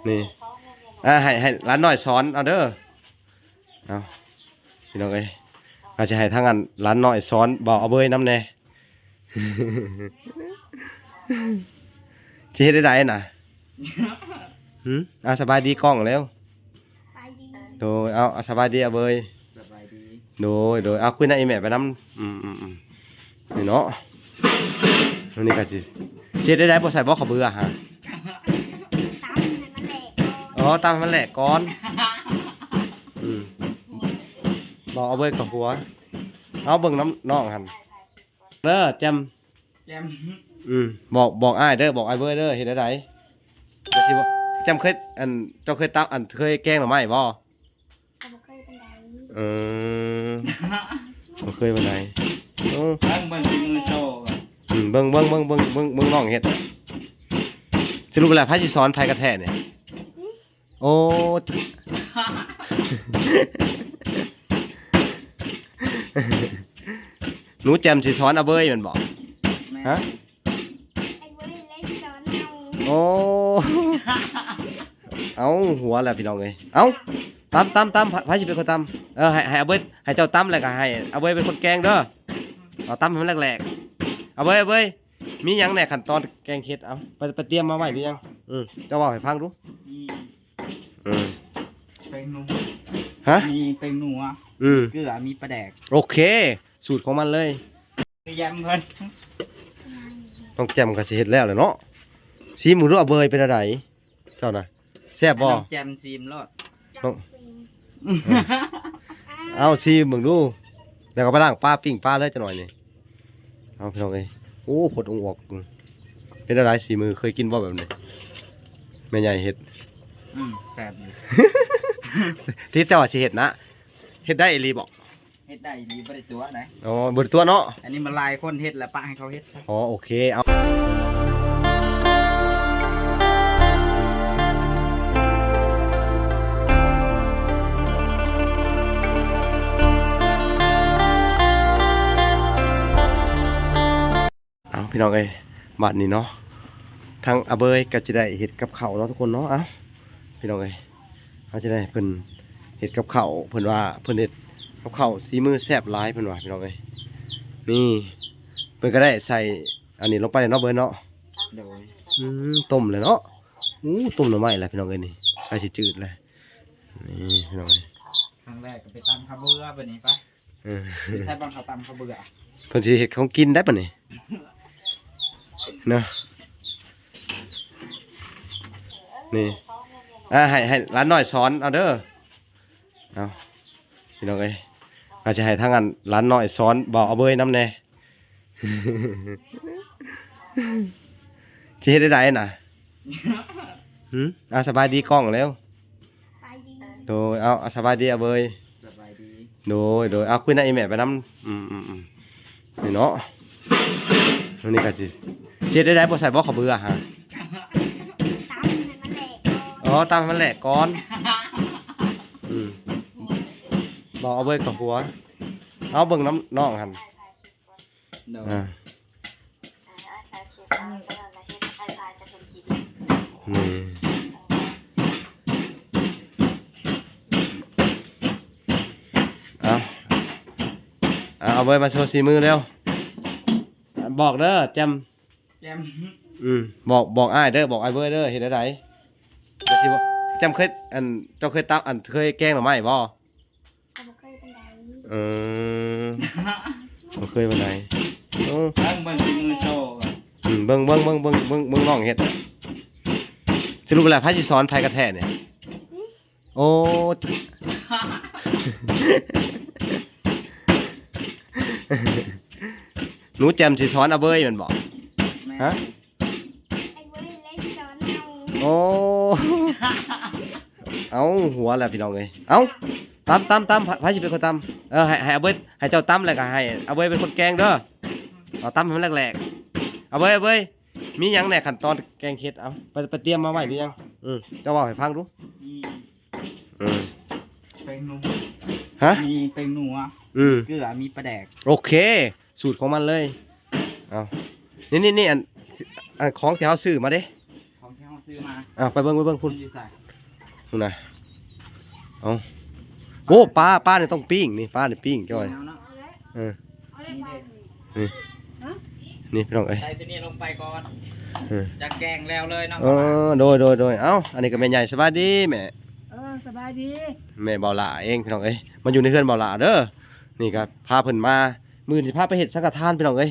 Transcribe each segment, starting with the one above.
นี่ให้ร้านหน่อยสอนเอาเด้อเอาพี่น้องเอ้ยอาจจะให้ทางอันร้านหน่อยสอนบอกเอาเบยน้ำแน่ ที่เฮ็ดได้น่ะสบายดีกล้องแล้วโดยเอาสบายดีเอาเบยสบายดีโดยเอาคุยนะอีแม่ไปน้ำนี่เนาะนี่ก็สิเฮ็ดได้บ่ใส่บ่ขอเบื่อฮะตามมันแหลกก่อนบอกเอาเบยกับหัวเอาเบิ่งน้ำน้องหันเด้อแจมบอกอ้ายเด้อบอกอ้ายเบยเด้อเฮ็ดได้เดี๋ยวสิบ่แจมเคยเจ้าเคยตักเคยแกงหน่อไม้บ่บ่เคยปานใดเบิ่งมือโซ่เบิ่งน้องเฮ็ดสรุปแล้วไผสิสอนไผกระแท้เนี่ยโอ้หนูแจมสิสอนเอาเบยแม่นบ่ฮะโอ้เอาหัวแล้วพี่น้องเอ้ยเอาตำไผสิเป็นคนตำให้เอาเบยให้เจ้าตำแล้วก็ให้เอาเบยเป็นคนแกงเด้อเอาตำให้มันแหลกๆเอาเบยมีหยังแหน่ขั้นตอนแกงเฮ็ดเอาไปเตรียมมาไว้หรือยังเจ้าเว้าให้ฟังดูเป็นหนูฮะมีเป็นหนูเกลือมีปลาแดกโอเคสูตรของมันเลยยำเพิ่นต้องแจมก็สิเฮ็ดแล้วแหละเนาะซีหมูรู้เอาเบยเป็นอะไรเจ้าน่ะแซ่บบ่แจมซีมรอดเอาซีมึงดูแล้วก็ไปล้างปลาปิ้งปลาเลยจะหน่อยนี่เอาพี่น้องเอ้ยโอ้ผดองค์ออกเป็นอะไรสีมือเคยกินบ่แบบนี้แม่ใหญ่เฮ็ดแซ่บอยู่ที่เจ้าสิเฮ็ดนะเฮ็ดได้อีหลีบ่เฮ็ดได้ดีบ่ได้ตัวนะอ๋อบ่ได้ตัวเนาะอันนี้มันลายคนเฮ็ดแล้วปะให้เขาเฮ็ดอ๋อโอเคเอาพี่น้องเอ้ยบัดนี้เนาะทางอาเบยก็จะได้เห็ดกับข้าวเนาะทุกคนเนาะเอ้าพี่น้องเอ้ยเขาจะได้เพิ่นเห็ดกับข้าวเพิ่นว่าเพิ่นเห็ดกับข้าวสีมือแซ่บหลายเพิ่นว่าพี่น้องเอ้ยนี่เพิ่นก็ได้ใส่อันนี้ลงไปเนาะเบยเนาะต้มเลยเนาะต้มหน่อไม้แหละพี่น้องเอ้ยนี่ไปสิจืดเลยนี่พี่น้องเอ้ยครั้งแรกก็ไปตำข้าวเบื่อบัดนี้ไปใส่บังข้าวตำข้าวเบื่อเพิ่นสิเฮ็ดของกินได้ปะนี่เนาะนี่ให้ร้านหน่อยสอนเอาเด้อเอาพี่น้องเอ้ยอาจจะให้ทางอันร้านหน่อยสอนบอกเอาเบยน้ำแน่ ที่เฮ็ดได้น่ะสบายดีกล้องแล้วโดยเอาสบายดีเอาเบยสบายดีโดยเอาคุยนะอีแม่ไปน้ำนี่เนาะนี่ก็สิเฮ็ดได้บ่ใส่บ่ขอเบื่อฮะตามมันแหลกก่อนบอกเอาเบยกับหัวเอาเบิ่งน้ำน้องหันเอาเบยมาโชว์สีมือเร็วบอกเด้อแจมบอกอ้ายเด้อบอกอ้ายเบยเด้อเฮ็ดได้เดี๋ยวสิบ่แจมเคยเจ้าเคยตักเคยแกงหน่อไม้บ่บ่เคยปานใดเบิ่งมือโซ่เบิ่งน้องเฮ็ดสรุปแล้วไผสิสอนไผกระแท้เนี่ยโอ้หนูแจมสิสอนเอาเบยแม่นบ่ฮะโอ้เอาหัวแล้วพี่น้องเอ้ยเอาตำไผสิเป็นคนตำให้เอาเบยให้เจ้าตำแล้วก็ให้เอาเบยเป็นคนแกงเด้อเอาตำให้มันแหลกๆเอาเบยมีหยังแหน่ขั้นตอนแกงเฮ็ดเอาไปเตรียมมาไว้หรือยังเจ้าเว้าให้ฟังดูเป็นหนูฮะมีเป็นหนูเกลือมีปลาแดกโอเคสูตรของมันเลยเอานี่อันของที่เฮาซื้อมาเด้ของที่เฮาซื้ ซื้อมา ไปเบิ่งพุ่น อยู่ใส่ พุ่นน่ะเอาโอ้ปลาเนี่ยต้องปิ้งนี่ปลาเนี่ยปิ้งจ้อย เอาเนาะ เออ นี่เด็ นี่พี่น้องเอ้ย ใส่ตัวนี้ลงไปก่อน เออ จะแกงแล้วเลยเนาะ โดยเอ้าอันนี้ก็แม่ใหญ่สบายดีแม่ สบายดี แม่เบาหลาเองพี่น้องเอ้ยมันอยู่ในเฮือนเบาหลาเด้อนี่ก็พาเพิ่นมามื้อนี้สิพาไปเฮ็ดสังฆทานพี่น้องเอ้ย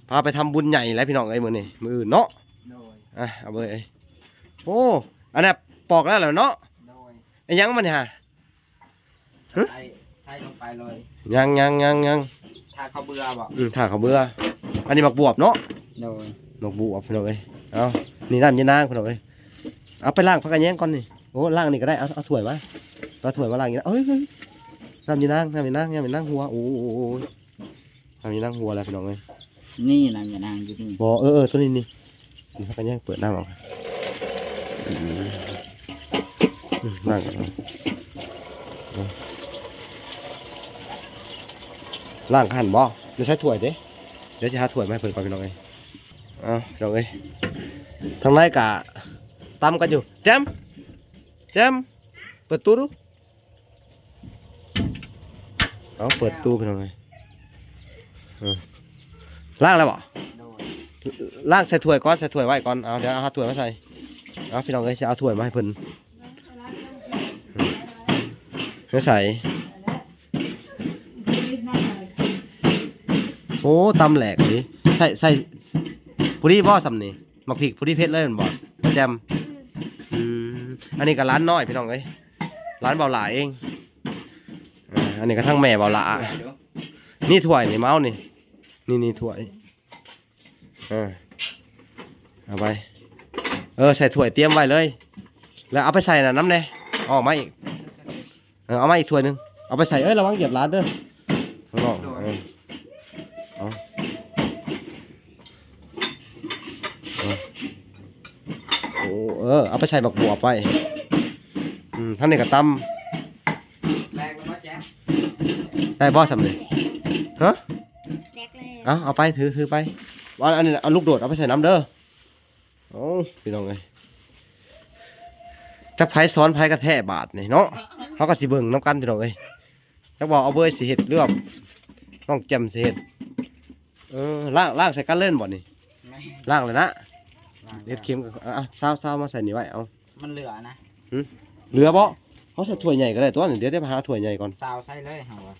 พาไปทำบุญใหญ่แล้วพี่น้องเอ้ยมื้อนี้มื้ออื่นเนาะ โดย เอาเบิ่งเอ้ยโอ้อันนั้นปอกแล้วเหรอเนาะ โดย ไอ้ยังมันเนี่ยฮะ ใส่ลงไปเลย ยัง ถ้าเขาเบื่อบอก ถ้าเขาเบื่ออันนี้มักบวบเนาะ โดย มักบวบพี่น้องเอ้ยเอานี่น้ำยานางพี่น้องเอ้ยเอาไปล้างผักกระแยงก่อนนี่โอ้ล้างนี่ก็ได้เอาถ้วยมาเอาถ้วยมาล้างอย่างนี้เอ้ยน้ำยานางหัวโอ้ยน้ำยานางหัวแล้วพี่น้องเอ้ย นี่นะอย่านางอยู่นี่ บ่ตัวนี้นี่ผักกระแยงเปิดน้ำออกล้างก่อนล้างหั่นบ่ไม่ใช่ถ้วยเด้เดี๋ยวจะหาถ้วยมาให้เพิ่นก่อนพี่น้องเอ้ยพี่น้องเอ้ยทางในกะตำกันอยู่แจมเปิดตู้ดูเปิดตู้พี่น้องเอ้ยล้างแล้วบ่ โดย ล้างใส่ถ้วยก่อนใส่ถ้วยไว้ก่อนเดี๋ยวเอาถ้วยมาใส่พี่น้องเอ้ยจะเอาถ้วยมาให้เพิ่นใส่โอ้ตำแหลกดิใส่ผู้ดีบ่สำนี่มักพริกผู้ดีเพชรเลยมันบ่แจมอันนี้ก็ร้านน้อยพี่น้องเอ้ยร้านเบาหลาเองอันนี้ก็ทั้งแม่เบาหลานี่ถ้วยนี่เมาส์นี่ถ้วยเอาไปใส่ถ้วยเตรียมไว้เลยแล้วเอาไปใส่น้ำแน่ออกมาอีกเอามาอีกถ้วยนึงเอาไปใส่ระวังเหยียบร้านเด้อน้องเอาไปใส่บักบัวไปท่านนี่ก็ตำ แรงลงมาแจ๊บ ได้บ่สำเร็จฮะ แรกเลย เอาไปถือไปว่าอันนี้เอาลูกโดดเอาไปใส่น้ำเด้อโอ้พี่น้องเอ้ยจักไผซ้อนไผกระแทกบาทนี่เนาะเขาก็สิเบิ่งน้ำกันพี่น้องเอ้ยจักบอกเอาเบยสิเฮ็ดเรื่องต้องแจ่มสิเฮ็ดล่างใส่กันเล่นบ่นี่ ไม่ ล่างเลยนะ ล้าง เด็ดเข็มซาวมาใส่นี่ไว้เอา มันเหลือนะ เหลือบ่เขาใส่ถ้วยใหญ่ก็ได้ตัวนึงเดี๋ยวได้ไปหาถ้วยใหญ่ก่อน ซาวใส่เลยเหรอ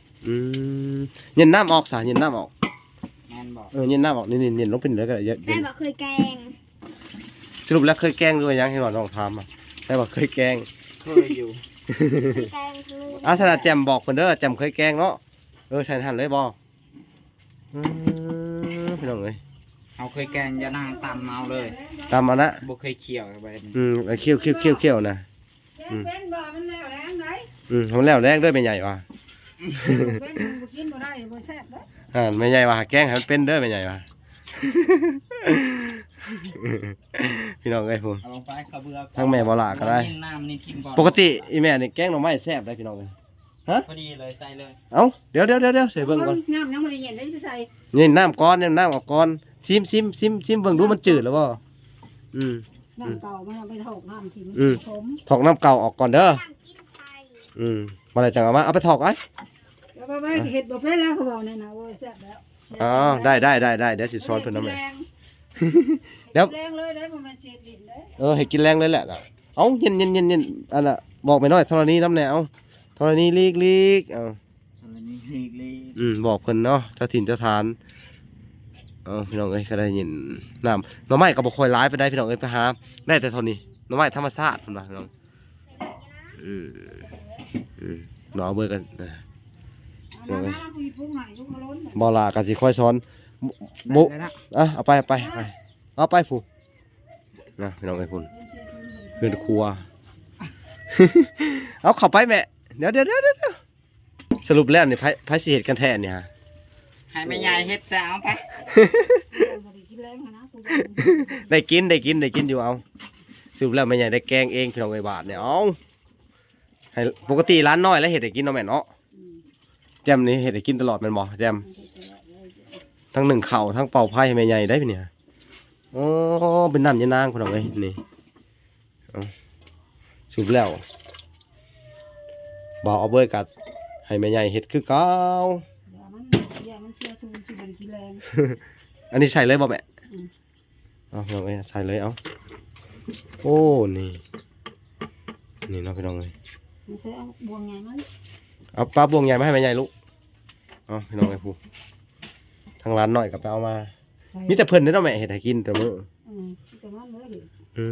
เย็นน้ำออกเย็นน้ำออก แมนบอก เย็นน้ำออกนี่ลงเป็นเหลือก็ได้เย็น แม่บอกเคยแกง สรุปแล้วเคยแกล้งด้วยยังให้หน่อยลองทำแต่ว่าเคยแกล้ง เคยอยู่ แกงคือ สนาแจมบอกเพิ่นเด้อแจมเคยแกล้งเนาะใส่ทันเลยบ่พี่น้องเอ้ย เอาเคยแกงอยานางตำเอาเลย ตามมานะ บ่เคยเคี่ยวไป เคี่ยวนะ เป็นบ่มันแล้วแรงไหน มันแล้วแรงด้วยเป็นใหญ่ว่ะ เป็นบ่กินบ่ได้บ่แซ่บเด้อ ไม่ใหญ่ว่ะแกล้งให้มันเป็นเด้อเป็นใหญ่ว่ะพี่น้องเอ้ยผม เอาลงไปข้าวเบื่อ ทั้งแม่บ่หลาก็ได้ น้ำนี่ทิ้งก่อน ปกติอีแม่นี่แกล้งหน่อไม้แซ่บได้พี่น้องเอ้ย พอดีเลยใส่เลย เดี๋ยวใส่เบิ่งก่อน น้ำยังบ่ได้เย็นได้ไปใส่ นี่น้ำก้อนน้ำออกก้อนซิมเบิ่งดูมันจืดแล้วบ่ น้ำเก่ามันเอาไปถอกน้ำที่มันผม ถอกน้ำเก่าออกก่อนเด้อมาเลยจังเอาไปถอกไว้ แล้วไปเฮ็ดบ่เป็นแล้วเขาบอกนั่นน่ะว่าแซ่บแล้ว ได้เดี๋ยวสิซ้อนเพิ่นน้ำเลย แรงเลยได้บ่แม่นเศษดินเด้อ ให้กินแรงเลยแหละเอาเย็นอันน่ะบอกไปหน่อยธรณีน้ำแนวธรณีลีกอันนี้ลีก บอกเพิ่นเนาะเจ้าถิ่นเจ้าทานพี่น้องเอ้ยก็ได้ยินน้ำหน่อไม้ก็บ่ค่อยร้ายไปได้พี่น้องเอ้ยไปหาได้แต่เท่านี้หน่อไม้ธรรมชาติเพิ่นว่าพี่น้องหน่อเบิ่งกันน้ำผู้ปรุงให้ยุกล้น บ่ล่ะก็สิค่อยสอน บุ เอาไปผู้นะพี่น้องเอ้ยพุ่นเพื่อนครัว เอาเข้าไปแม่เดี๋ยวสรุปแล้วนี่ไผสิเฮ็ดกันแท้เนี่ยฮะ ให้แม่ยายเฮ็ดซะเอาไป ได้กินอยู่เอาสรุปแล้วแม่ใหญ่ได้แกงเองพี่น้องเอ้ยบาทเนี่ยเอาให้ปกติร้านน้อยแล้วเฮ็ดให้กินเนาะแม่เนาะแจมนี่เฮ็ดให้กินตลอดแม่นบ่แจมทั้งหนึ่งเข่าทั้งเป่าไผ่ให้แม่ใหญ่ได้พี่เนี่ยโอ้เป็นน้ำยานางพี่น้องเอ้ยนี่ สุกแล้วบ่าวเอาเบยกัดให้แม่ใหญ่เฮ็ดคือเก่า อย่ามันเชียร์ซูนสิบ่ได้กินแรง อันนี้ใส่เลยบ่แม่ อืม เอาพี่น้องเอ้ยใส่เลยเอาโอ้นี่นี่เนาะพี่น้องเอ้ย ไม่ใช่เอาบวงใหญ่มั้ย เอาปลาบวงใหญ่มาให้แม่ใหญ่ลูกเอาพี่น้องเอ้ยผู้ทางร้านหน่อยก็ไปเอามา ใส่ มีแต่เพิ่นเด้อเนาะแม่เฮ็ดให้กินแต่มื้อ แต่มันเลยดิ อื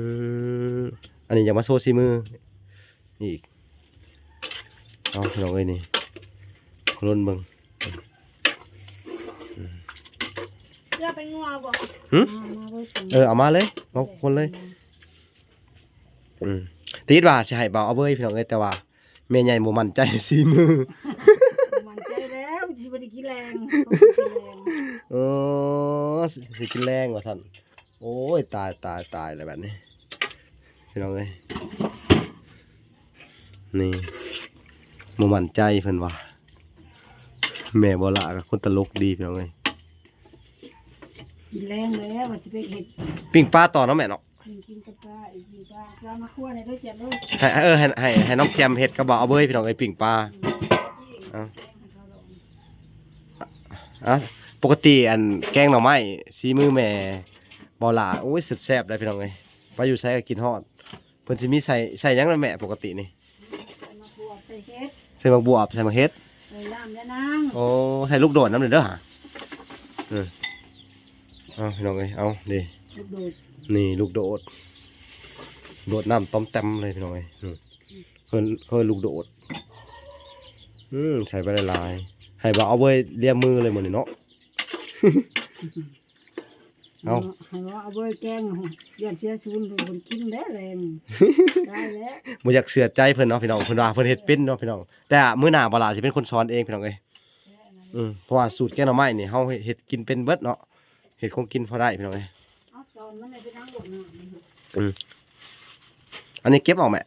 มอันนี้อยากมาโชว์ซีมืออีกเอาพี่น้องเอ้ยนี่คนล้นเบิ่ง อย่าไปงัวบ่ หึ มาเลย เอามาเลยเอาคนเลยติดว่าสิให้เบาเอาเบยพี่น้องเอ้ยแต่ว่าแม่ใหญ่บ่มั่นใจซีมือ มันใจแล้วสิบ่ได้กินแรง เออสิกินแรงว่าซั่นโอ้ยตายแล้วแบบนี้พี่น้องเอ้ยนี่บ่มั่นใจเพิ่นว่าแม่บ่ละก็คนตลกดีพี่น้องเอ้ย กินแรงแล้วว่าสิไปเฮ็ด ปิ้งปลาต่อเนาะแม่เนาะ กินกับปลาอีกปลามาคั่วได้ด้วยจ้ะลูก ให้น้องแจมเฮ็ดกระบอกเอาเบยพี่น้องไอ้ปิ่งปลาปกติอันแกงหน่อไม้ซีมือแม่บ่ล่ะโอ้ยสุดแซ่บได้พี่น้องเอ้ยไปอยู่ไสก็กินฮอดเพิ่นสิมีใส่หยังล่ะแม่ปกตินี่ มาคั่วใส่เฮ็ด ใส่บักบวบใส่มะเฮ็ด ใส่น้ำยานาง โอ้ใส่ลูกโดดน้ำเด้อหะเอาพี่น้องเอ้ยเอาดิ ลูกโดด นี่ลูกโดดโดดน้ำต้มแต้มเลยพี่น้องเอ้ยเพิ่นลูกโดดใส่ไปหลายๆให้บ่เอาไว้เลียมือเลยหมดนี่เนาะ เอา ให้ว่าเอาไว้แกงย้อนเสียซูนเพิ่นกินได้แรงได้แล้ว บ่อยากเชื่อใจเพิ่นเนาะพี่น้องเพิ่นว่าเพิ่นเฮ็ดเป็นเนาะพี่น้องแต่มื้อหน้าบ่ล่ะสิเป็นคนสอนเองพี่น้องเอ้ยเพราะว่าสูตรแกงหน่อไม้นี่เฮาเฮ็ดกินเป็นเบิดเนาะเฮ็ดคงกินพอได้พี่น้องเอ้ย เอาตอนมันไปนั่งบนน้ำ อันนี้เก็บออกแม่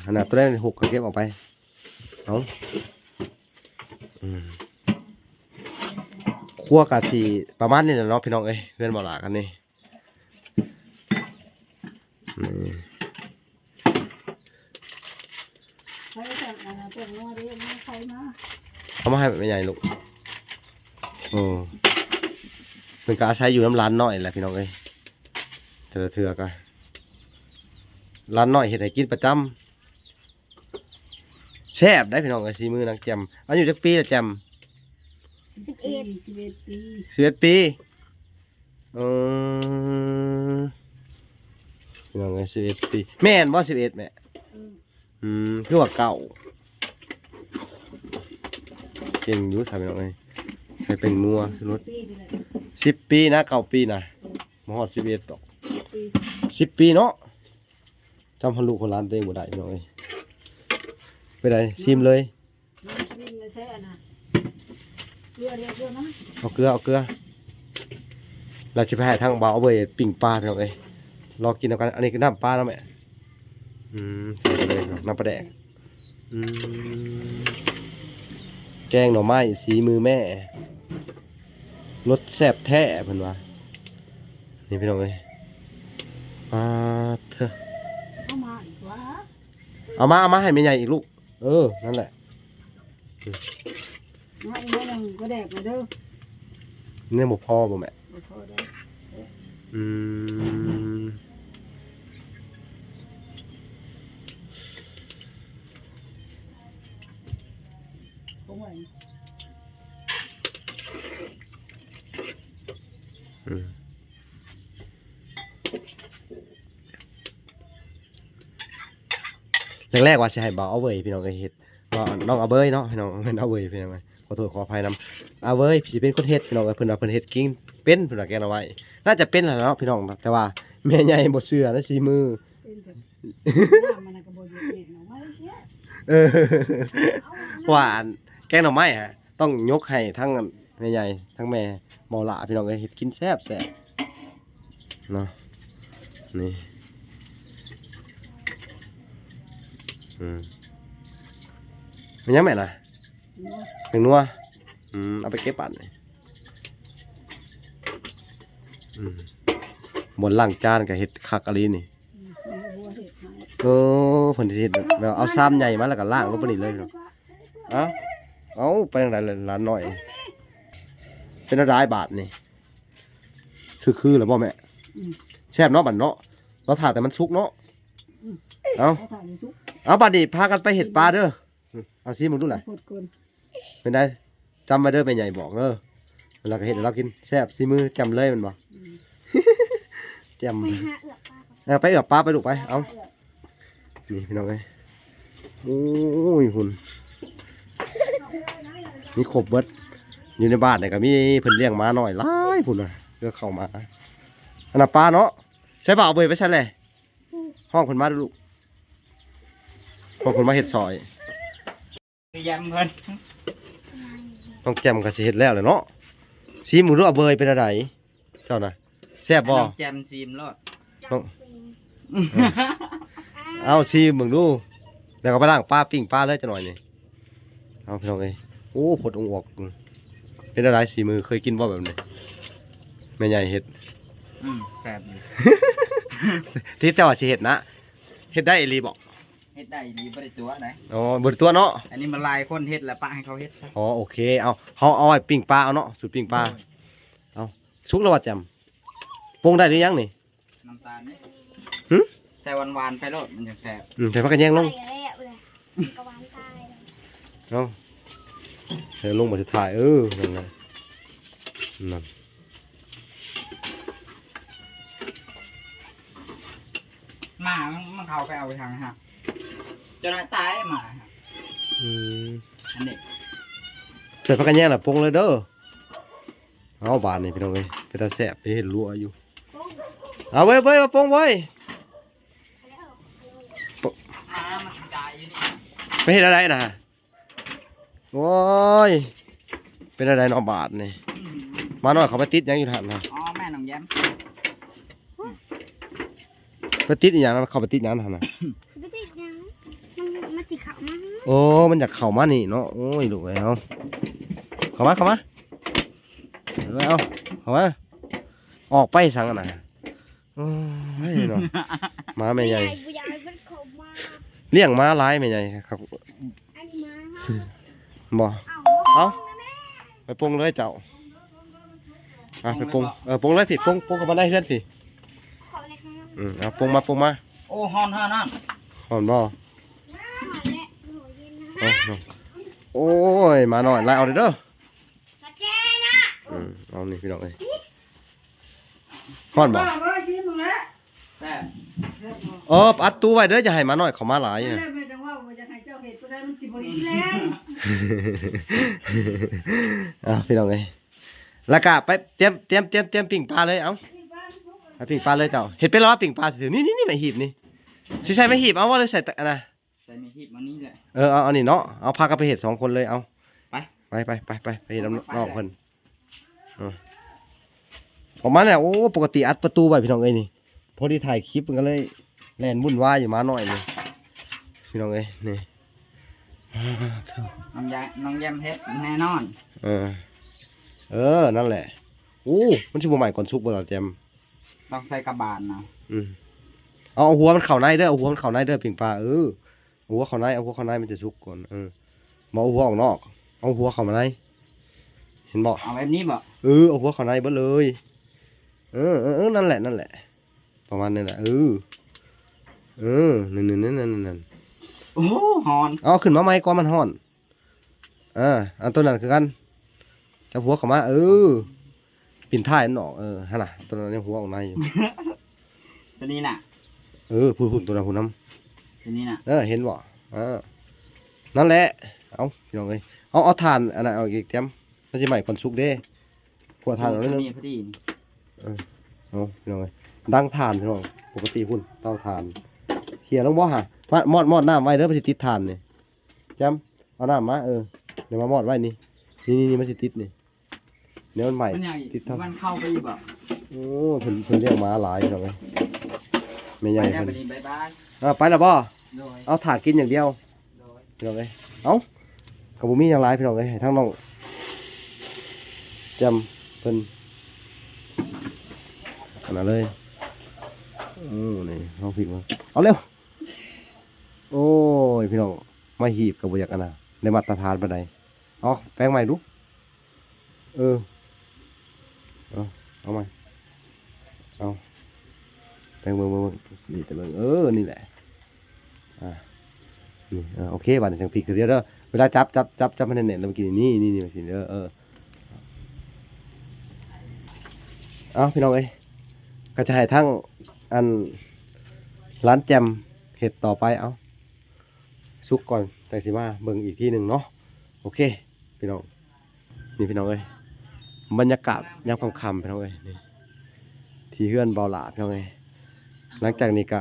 อันนั้นตัวแรกหกก็เก็บออกไปเอาคั่วกะสิประมาณนี้แหละเนาะพี่น้องเอ้ยเพื่อนบ่ล่ะกันนี่ใครสั่งอะไรเป็นงัวเรียกใครมา เอามาให้แม่ใหญ่ลูกเป็นการอาศัยอยู่น้ำร้านน้อยแหละพี่น้องเอ้ยเถื่อกันร้านน้อยเฮ็ดให้กินประจำแซ่บได้พี่น้องเอ้ยสีมือนางแจมอายุจักปีละแจม 11 ปี 11 ปีพี่น้องเอ้ย11 ปีแม่นบ่11แม่คือว่าเก่าเก่งอยู่ใส่พี่น้องเอ้ยใส่เป็นนัวรส10 ปีนะ9 ปีนะบ่ฮอด11ตอก10 ปีเนาะจำพันลูกคนร้านเต้บ่ได้พี่น้องเอ้ยไปได้ซิมเลย วิ่งมาใช่อ่ะนะเกลือเรียกเกลือนะ เอาเกลือเราจะไปให้ทางบ่าวเอาไปปิ้งปลาพี่น้องเอ้ยรอกินเอากันอันนี้คือน้ำปลาแล้วแม่ใส่ไปเลยน้ำปลาแดกแกงหน่อไม้สีมือแม่รสแซ่บแท้เพิ่นว่านี่พี่น้องเอ้ยเถอะ เอามาอีกวะ เอามาให้แม่ใหญ่อีกลูกนั่นแหละ มาอีกแล้วก็แดกมาเด้อ เนี่ยบ่พอบ่แม่ บ่พอได้ ผมว่า แรกๆว่าสิให้บ่าวเอาเว้ยพี่น้องเอ้ยเฮ็ดว่าน้องเอาเบยเนาะพี่น้องแม่นเอาเว้ยพี่น้องเอ้ยขอโทษขออภัยนำเอาเว้ยสิเป็นคนเฮ็ดพี่น้องเอ้ยเพิ่นว่าเพิ่นเฮ็ดกินเป็นเพิ่นว่าแกงเอาไว้น่าจะเป็นแหละเนาะพี่น้องแต่ว่าแม่ใหญ่บ่เชื่อนะสีมือ เป็นแบบน้ำมันก็บ่อยู่เองเนาะไม่เสีย เพราะว่าอันแกงหน่อไม้ฮะต้องยกให้ทั้งแม่ใหญ่ทั้งแม่เมาละพี่น้องเอ้ยเฮ็ดกินแซ่บเนาะนี่มันยังแม่น่ะถึงนัวเอาไปเก็บปั่นเลยบนล่างจานกับเห็ดคักอะไรนี่ บัวเห็ดหาย เออเพิ่นสิเฮ็ดแบบเอาซ้ำใหญ่มาแล้วก็ล้างลงไปนี่เลยเนาะเอาไปทางใดล่ะหลานน้อยเป็นอะไรบาทนี่คือแล้วบ่แม่ อืม แซ่บเนาะบัดเนาะเราถ่าแต่มันสุกเนาะเอา เขาถ่ายในซุป เอาบัดนี้พากันไปเห็ดปลาเด้อเอาซิมึงดูหน่อย กดก่อน เป็นไงจำไว้เด้อแม่ใหญ่บอกเด้อเราก็เห็ดแล้วเรากินแซ่บซีมือจำเลยมันบ่ อืม จำ ไปหาเอือกปลาก่อน ไปเอือบปลาไปลูกไปเอานี่พี่น้องเอ้ยโอ้ยหุ่นมีครบเบิดอยู่ในบ้านเนี่ยก็มีเพิ่นเลี้ยงม้าน้อยหลายพุ่นน่ะเลือกเข้ามาอันน่ะปลาเนาะใช่ป่ะเอาเบยไปใช่เลยห้องเพิ่นมาดูลูกห้องเพิ่นมาเฮ็ดซอย ยำเพิ่น น้องแจมก็สิเฮ็ดแล้วแหละเนาะซีหมูรู้เอาเบยเป็นอะไรเจ้าน่ะแซ่บบ่ น้องแจมซีมรอด น้องเอาซีมึงดูแล้วก็ไปล้างปลาปิ้งปลาเลยจังหน่อยนี่เอาพี่น้องเอ้ยโอ้ผดองค์ออกเป็นอะไรสีมือเคยกินบ่แบบนี้แม่ใหญ่เฮ็ด แซ่บอยู่ ที่แต่ว่าสิเฮ็ดนะเฮ็ดได้อีหลีบ่ เฮ็ดได้ดีบ่ได้ตัวไหน อ๋อบ่ได้ตัวเนาะ อันนี้มันลายคนเฮ็ดแล้วปะให้เขาเฮ็ดซะ อ๋อโอเคเอาเฮาเอาไว้ปิ้งปลาเอาเนาะสูตรปิ้งปลาเอาสุกแล้วว่าแจมปรุงได้หรือยังนี่ น้ำตาลนี่ หึ ใส่หวานๆไปโลดมันจังแซ่บ ใส่ผักกระแยงลง ไปแล้วเลยกระวานตายเลย เอาใส่ลงมาสุดท้ายนั่นไงนั่น หมามันเข้าไปเอาไปทางฮะจนตายหมาฮะ อืม อันนี้ ใส่ผักกระแยงน่ะปรุงเลยเด้อเอาบาดนี่พี่น้องเอ้ยเป็นตาแซ่บไปเห็นรัวอยู่เอาเว้ยมาปรุงเว้ย หมามันสิตายอยู่นี่ ไปเห็นอะไรนะโอ้ยเป็นอะไรเนอบาดนี่มาหน่อยเขาไปติดหยังอยู่หันนะ อ๋อแม่น้องแย้ม ไปติดอีหยังนะเขาไปติดหยังหันนะ สปิติยังมันจิขาวมาก โอ้มันอยากเข้ามานี่เนาะโอ้ยลูกเอ้ยเอาเข้ามาเอาเข้ามาออกไปสั่งอะนะโอ้ยเนาะม้าแม่ใหญ่ ผู้ใหญ่มันขมมา เลี้ยงม้าหลายแม่ใหญ่ครับ อันนี้มา บ่ เอา ไปปรุงเลยเจ้าไปปรุงปรุงเลยสิปรุงกับมันได้เพื่อนสิ ขอเลยครับ เอาปรุงมา โอ้ฮอนฮอนฮอน หอมบ่ ขอและหนูเย็นนะ โอ้ยมาหน่อยไล่เอาเด้อก ระเจนะ เอานี่พี่น้องเอ้ยฮ้อนบ่ ว่าชิมมึงแล้ว แซ่บ อัดตู้ไว้เด้อจะให้มาหน่อยเขามาหลาย ไม่ น่ะ ได้ไม่จังว่าบ่อยากให้เจ้าเห็ดตัวใดมันสิบ่ดีแรง พี่น้องเอ้ยแล้วก็ไปเตรียมปิ้งปลาเลยเอาปิ้งปลาเลยเจ้าเฮ็ดเป็นแล้วปิ้งปลาสินี่ไม่หีบนี่สิใส่ไม่หีบเอาว่าเลยใส่อันน่ะ ใส่มีฮีบมานี่แหละ เอานี่เนาะเอาพากันไปเฮ็ด2คนเลยเอา ไป ไปเฮ็ดน้องเพิ่นออกมาเนี่ยโอ้ปกติอัดประตูไว้พี่น้องเอ้ยนี่พอดีถ่ายคลิปมันก็เลยแล่นวุ่นวายอยู่มาหน่อยนี่พี่น้องเอ้ยนี่ น้องแย้มเฮ็ดแน่นอน นั่นแหละโอ้มันสิบ่ใหม่ก่อนซุกบ่ล่ะแจม ต้องใส่กระบาลนะ เอาหัวมันเข้าในเด้อเอาหัวมันเข้าในเด้อปิ่งปลาเอาหัวเข้าในเอาหัวเข้าในมันจะซุกก่อนบ่เอาหัวออกนอกเอาหัวเข้ามาในเห็นบ่ เอาแบบนี้บ่ เอาหัวเข้าในเบิดเลยนั่นแหละประมาณนี้แหละนั่น โอ้ฮอน เอาขึ้นมาไหมก่อนมันฮ้อนอันตัวนั้นคือกันจับหัวเข้ามาปิ่นท้ายมันออกหั่นน่ะตัวนั้นยังหัวออกในอยู่ ตัวนี้น่ะ พูดตัวนั้นพูดน้ำ ตัวนี้น่ะ เห็นบ่นั่นแหละเอาพี่น้องเอ้ยเอาถ่านอันนั้นเอาอีกแต้มมันสิใหม่ก่อนสุกเด้พวกถ่านเอาเลย ตัว นึง นี้พอดีนี่ เอาพี่น้องเอ้ยดังถ่านพี่น้องปกติพุ่นเตาถ่านเขี่ยลงบ่ฮะมอดน้ำไว้เด้อมันสิติดถ่านนี่แต้มเอาน้ำมาเดี๋ยวมามอดไว้นี่มันสิติดนี่เดี๋ยวมันใหม่ มันใหญ่ ติดเท่า มันเข้าไปอีกบ่ โอ้เพิ่นเลี้ยงม้าหลายพี่น้องเอ้ยแม่ใหญ่ ไปแล้ว เพิ่น ไปนี่บ๊ายบาย ไปแล้วบ่ โดย เอาถ่านกินอย่างเดียว โดย พี่น้องเอ้ยกับบุมีอย่างไรพี่น้องเอ้ยให้ทั้งน้องจำเพิ่นขนาดเลย นี่เอาพริกมาเอาเร็วโอ้ยพี่น้องมาหีบกับบ่อยากอันน่ะในมาตรฐานปานใดเอาแป้งใหม่ดูเอาใหม่เอาแป้งเบิ่งสีแต่เบิ่งนี่แหละนี่โอเคบัดนี้จังพริกเดี๋ยวเด้อเวลาจับมันแน่นๆแล้วมันกินนี่มาสิเอาพี่น้องเอ้ยก็จะให้ทั้งอันร้านแจมเห็ดต่อไปเอาซุกก่อนแต่สิมาเบิ่งอีกที่หนึ่งเนาะโอเคพี่น้องนี่พี่น้องเอ้ยบรรยากาศยามค่ำๆพี่น้องเอ้ยนี่ที่เฮือนเบาหลาพี่น้องเอ้ยหลังจากนี้ก็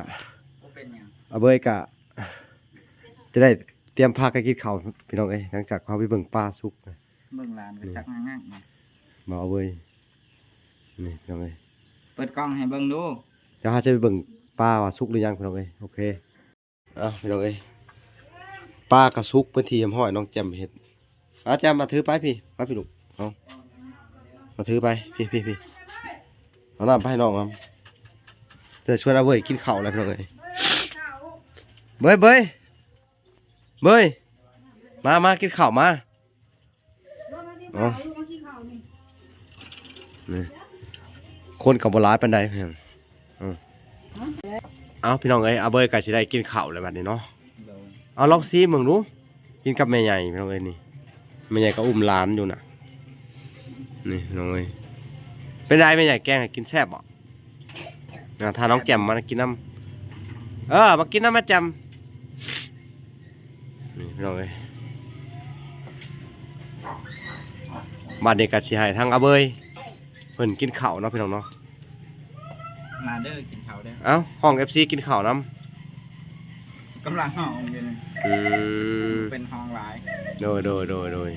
เป็นหยัง อาเบยก็จะได้เตรียมพากันกินข้าวพี่น้องเอ้ยหลังจากเขาไปเบิ่งปลาซุก เบิ่งหลานก็ซักง่ายๆนะ มาเอาเบยนี่พี่น้องเอ้ย เปิดกล้องให้เบิ่งดู เดี๋ยวเขาจะไปเบิ่งปลาว่าสุกหรือยังพี่น้องเอ้ยโอเคพี่น้องเอ้ยปลากระสุกเพื่อที่ยำห้อยน้องแจมเห็ดแจมมาถือไปพี่ลูกเอามาถือไปพี่เอาน้ำไปให้น้องครับจะชวนเอาเว้ยกินข้าวอะไรพี่น้องเอ้ยเบยมากินข้าวมานี่คนกับโบราณเป็นไดเพียงเอาพี่น้องเอ้ยเอาเบยก็สิได้กินข้าวเลยบัดนี้เนาะเอาลองซีมึงดูกินกับแม่ใหญ่พี่น้องเอ้ยนี่แม่ใหญ่ก็อุ้มหลานอยู่น่ะนี่พี่น้องเอ้ยเป็นไรแม่ใหญ่แกงให้กินแซ่บบ่ถ้าน้องแจ่มมากินน้ำมากินน้ำแม่แจ่มนี่พี่น้องเอ้ยบัดนี้ก็สิให้ทั้งอาเบยเพิ่นกินข้าวเนาะพี่น้องเนาะ มาเด้อกินข้าวเด้อ เอ้าห้อง FC กินข้าวน้ กำลังห้องอยู่นี่ ำเป็นห้องหลาย โดย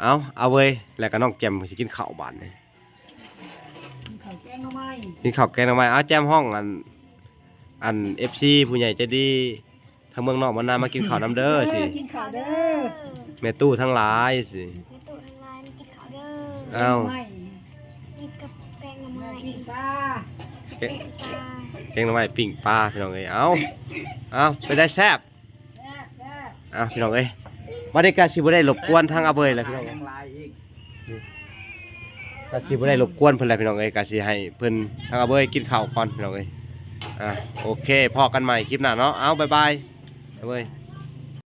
เอาเว้ยแล้วก็น้องแจมสิกินข้าวบาดนี่ ข้าวแกงหน่อไม้ กินข้าวแกงทำไมเอาแจมห้องอัน FC ผู้ใหญ่ใจดีทางเมืองนอกมานำมากินข้าวน้ำเด้อสิ กินข้าวเด้อ แม่ตู้ทั้งหลายสิ ในตู้ทำงานกินข้าวเด้อ เอ้า นี่กับแกงหน่อไม้ กินปลา แก ปลา แกงทำไมปิ้งปลาพี่น้องเอ้ยเอาไปได้แซ่บ แซ่บ เอาพี่น้องเอ้ยวันนี้ก็สิบ่ได้รบกวนทางอาเบยแล้วพี่น้อง ยังหลายอีก ก็สิบ่ได้รบกวนเพิ่นแล้วพี่น้องเอ้ยก็สิให้เพิ่นทางอาเบยกินข้าวก่อนพี่น้องเอ้ยโอเคพอกันใหม่คลิปหน้าเนาะเอาบ๊ายบายอาเบย